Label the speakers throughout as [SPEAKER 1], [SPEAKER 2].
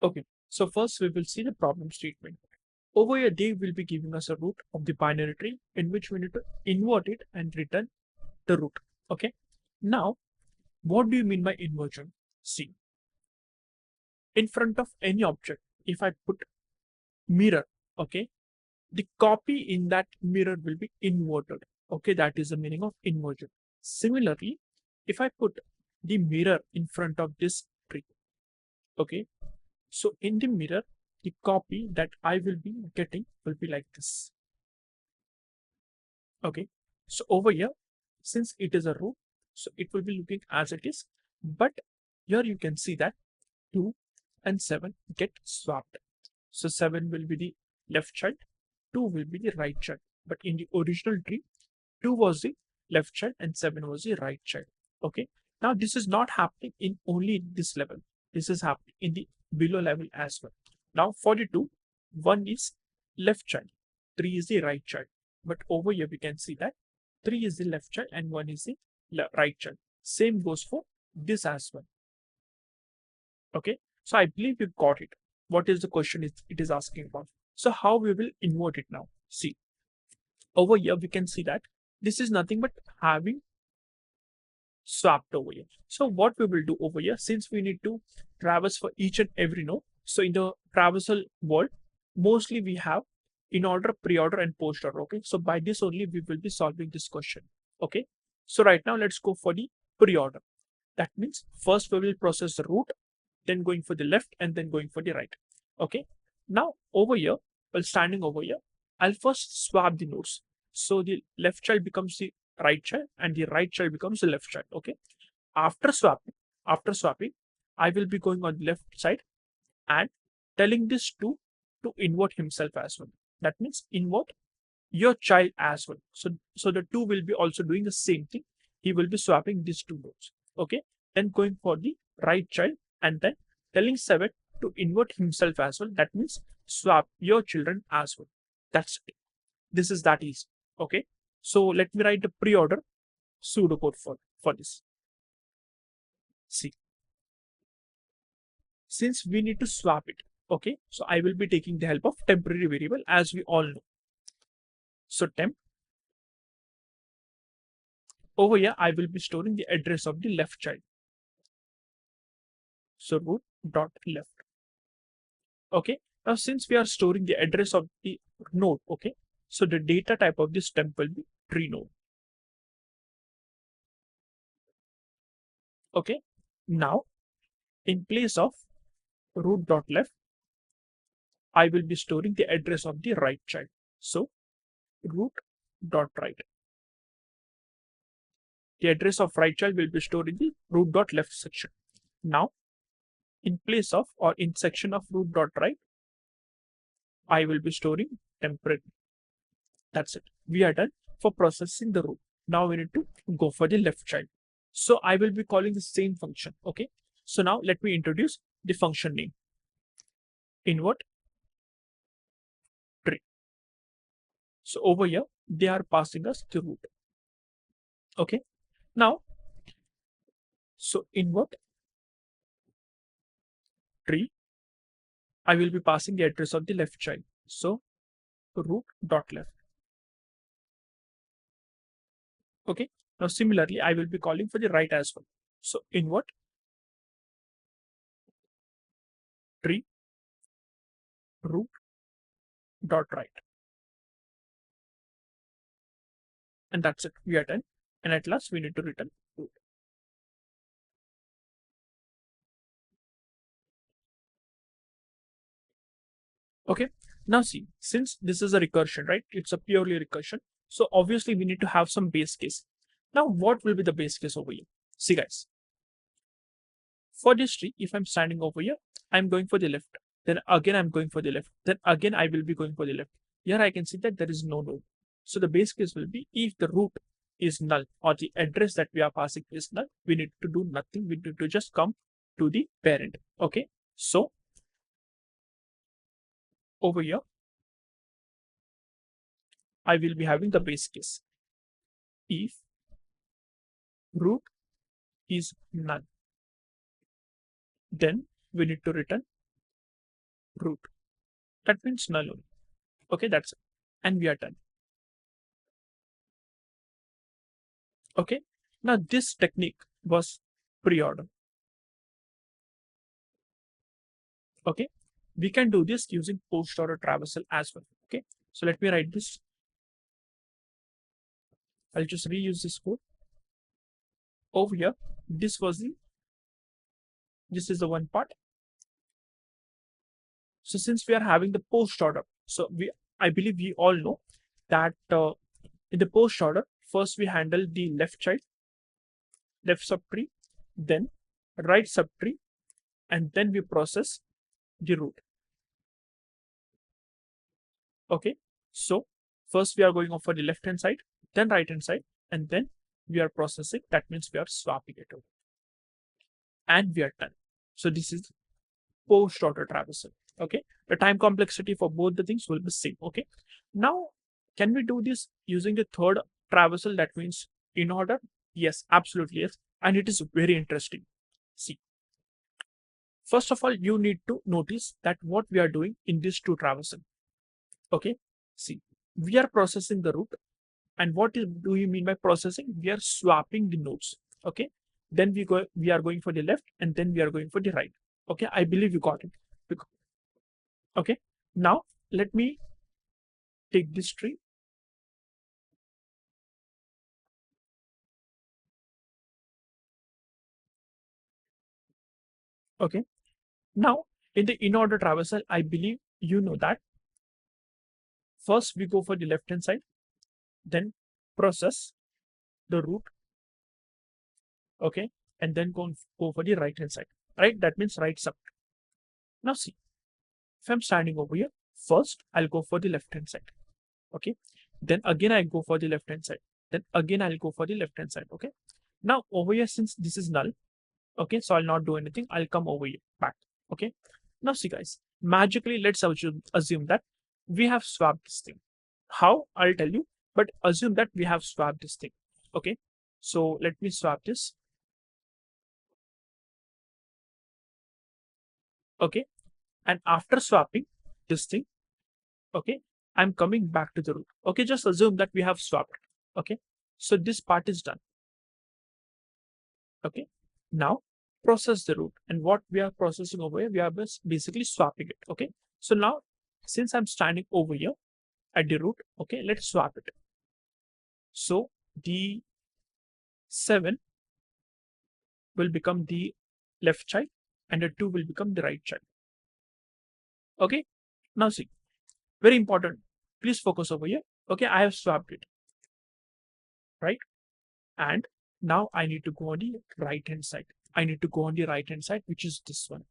[SPEAKER 1] Okay, so first we will see the problem statement. Over here, they will be giving us a root of the binary tree in which we need to invert it and return the root. Okay, now what do you mean by inversion? See, in front of any object, if I put mirror, okay, the copy in that mirror will be inverted. Okay, that is the meaning of inversion. Similarly, if I put the mirror in front of this tree, okay, so in the mirror, the copy that I will be getting will be like this. Okay, so over here, since it is a row, so it will be looking as it is, but here you can see that 2 and 7 get swapped. So 7 will be the left child, 2 will be the right child. But in the original tree, 2 was the left child and 7 was the right child. Okay, now this is not happening in only this level. This is happening in the below level as well. Now for the 2, 1 is left child, 3 is the right child. But over here we can see that 3 is the left child and 1 is the right child. Same goes for this as well. Okay, so I believe you got it. What is the question it is asking about? So how we will invert it now? See, over here we can see that this is nothing but having swapped over here. So what we will do over here, since we need to traverse for each and every node, so in the traversal world, mostly we have in order, pre-order, and post-order. Okay, so by this only we will be solving this question. Okay, so right now let's go for the pre-order. That means first we will process the root, then going for the left, and then going for the right. Okay, now over here, while standing over here, I'll first swap the nodes. So the left child becomes the right child and the right child becomes the left child. Okay, after swapping, I will be going on the left side and telling this to invert himself as well. That means invert your child as well. So the 2 will be also doing the same thing. He will be swapping these 2 nodes. Okay, then going for the right child and then telling 7 to invert himself as well. That means swap your children as well. That's it. This is that easy. Okay, so let me write the pre-order pseudocode for this. See, since we need to swap it, okay, so I will be taking the help of temporary variable as we all know. So temp, over here I will be storing the address of the left child. So root dot left. Okay, now since we are storing the address of the node, okay, so the data type of this temp will be tree node. Okay, now in place of root dot left, I will be storing the address of the right child. So root dot right. The address of right child will be stored in the root dot left section. Now in place of or in section of root dot right, I will be storing temporary. That's it. We are done for processing the root. Now we need to go for the left child. So I will be calling the same function. Okay. So now let me introduce the function name. Invert tree. So over here, they are passing us the root. Okay. Now, so invert tree, I will be passing the address of the left child. So root dot left. Okay. Now similarly, I will be calling for the right as well. So invert tree root dot right. And that's it. We are done. And at last we need to return root. Okay. Now see, since this is a recursion, right? It's a purely recursion. So obviously we need to have some base case. Now what will be the base case over here? See guys, for this tree, if I'm standing over here, I'm going for the left. Then again, I'm going for the left. Then again, I will be going for the left. Here I can see that there is no node. So the base case will be if the root is null or the address that we are passing is null, we need to do nothing. We need to just come to the parent. Okay. So over here, I will be having the base case. If root is null, then we need to return root. That means null only. Okay, that's it. And we are done. Okay, now this technique was pre-order. Okay, we can do this using post order traversal as well. Okay, so let me write this. I'll just reuse this code over here. This is the one part. So since we are having the post order, so I believe we all know that in the post order, first we handle the left child, left subtree, then right subtree, and then we process the root. Okay, so first we are going off for the left hand side, then right hand side, and then we are processing. That means we are swapping it over, and we are done. So this is post order traversal. Okay, the time complexity for both the things will be same. Okay, now can we do this using the third traversal? That means in order. Yes, absolutely yes, and it is very interesting. See, first of all, you need to notice that what we are doing in this two traversal. Okay, see, we are processing the root, and do you mean by processing? We are swapping the nodes. Okay, then we are going for the left, and then we are going for the right. Okay, I believe you got it. Okay, now let me take this tree. Okay, now in the in order traversal, I believe you know that first we go for the left hand side, then process the root. Okay, and then go for the right hand side. Right, that means right sub. Now see, if I'm standing over here, first I'll go for the left hand side. Okay, then again I go for the left hand side, then again I'll go for the left hand side. Okay, now over here, since this is null, okay, so I'll not do anything. I'll come over here back. Okay, now see guys, magically let's assume that we have swapped this thing. How? I'll tell you, but assume that we have swapped this thing. Okay, so let me swap this. Okay, and after swapping this thing, okay, I'm coming back to the root. Okay, just assume that we have swapped. Okay, so this part is done. Okay, now process the root, and what we are processing over here, we are basically swapping it. Okay, so now since I'm standing over here at the root, okay, let's swap it. So the 7 will become the left child, and the 2 will become the right child. Okay, now see, very important, please focus over here. Okay, I have swapped it, right? And now I need to go on the right hand side. I need to go on the right hand side, which is this one.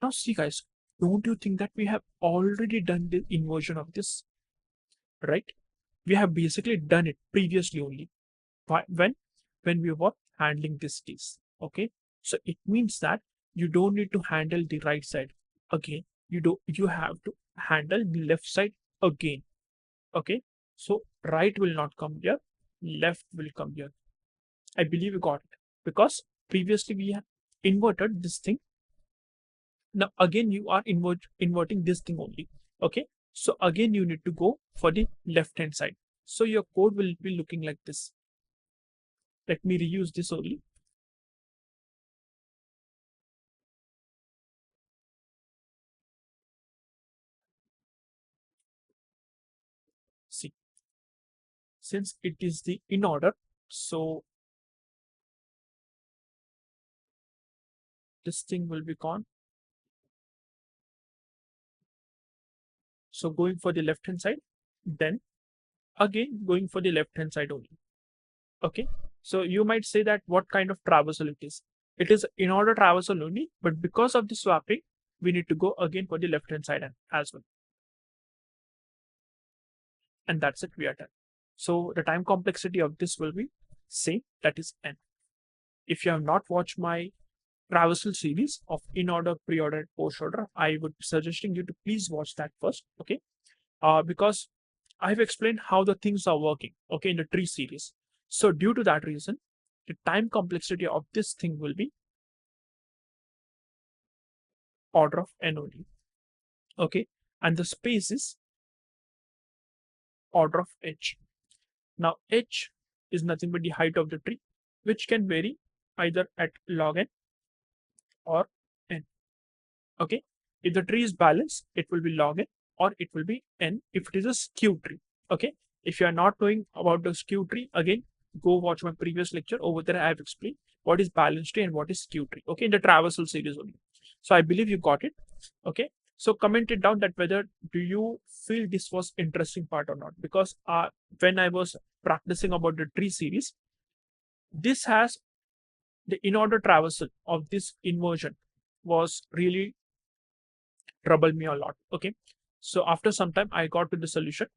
[SPEAKER 1] Now see guys, don't you think that we have already done the inversion of this, right? We have basically done it previously only. When we were handling this case. Okay, so it means that you don't need to handle the right side again. You have to handle the left side again. Okay, so right will not come here, left will come here. I believe you got it, because previously we have inverted this thing. Now again you are inverting this thing only. Okay, so again you need to go for the left hand side. So your code will be looking like this. Let me reuse this only. See, since it is the in order, so this thing will be gone. So going for the left hand side, then again going for the left hand side only. Okay, so you might say that what kind of traversal it is. It is in order traversal only, but because of the swapping, we need to go again for the left hand side as well. And that's it, we are done. So the time complexity of this will be same, that is n. If you have not watched my traversal series of in order, pre-order, and post-order, I would be suggesting you to please watch that first. Okay, because I've explained how the things are working, okay, in the tree series. So due to that reason, the time complexity of this thing will be order of n only. Okay, and the space is order of h. Now h is nothing but the height of the tree, which can vary either at log n or n. Okay, if the tree is balanced, it will be log n or it will be n if it is a skew tree. Okay, if you are not knowing about the skew tree, again go watch my previous lecture. Over there I have explained what is balanced tree and what is skew tree. Okay, in the traversal series only. So I believe you got it. Okay, so comment it down that whether do you feel this was interesting part or not, because when I was practicing about the tree series, this has the in order traversal of this inversion was really troubled me a lot. Okay, so after some time I got to the solution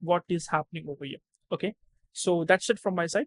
[SPEAKER 1] what is happening over here. Okay, so that's it from my side.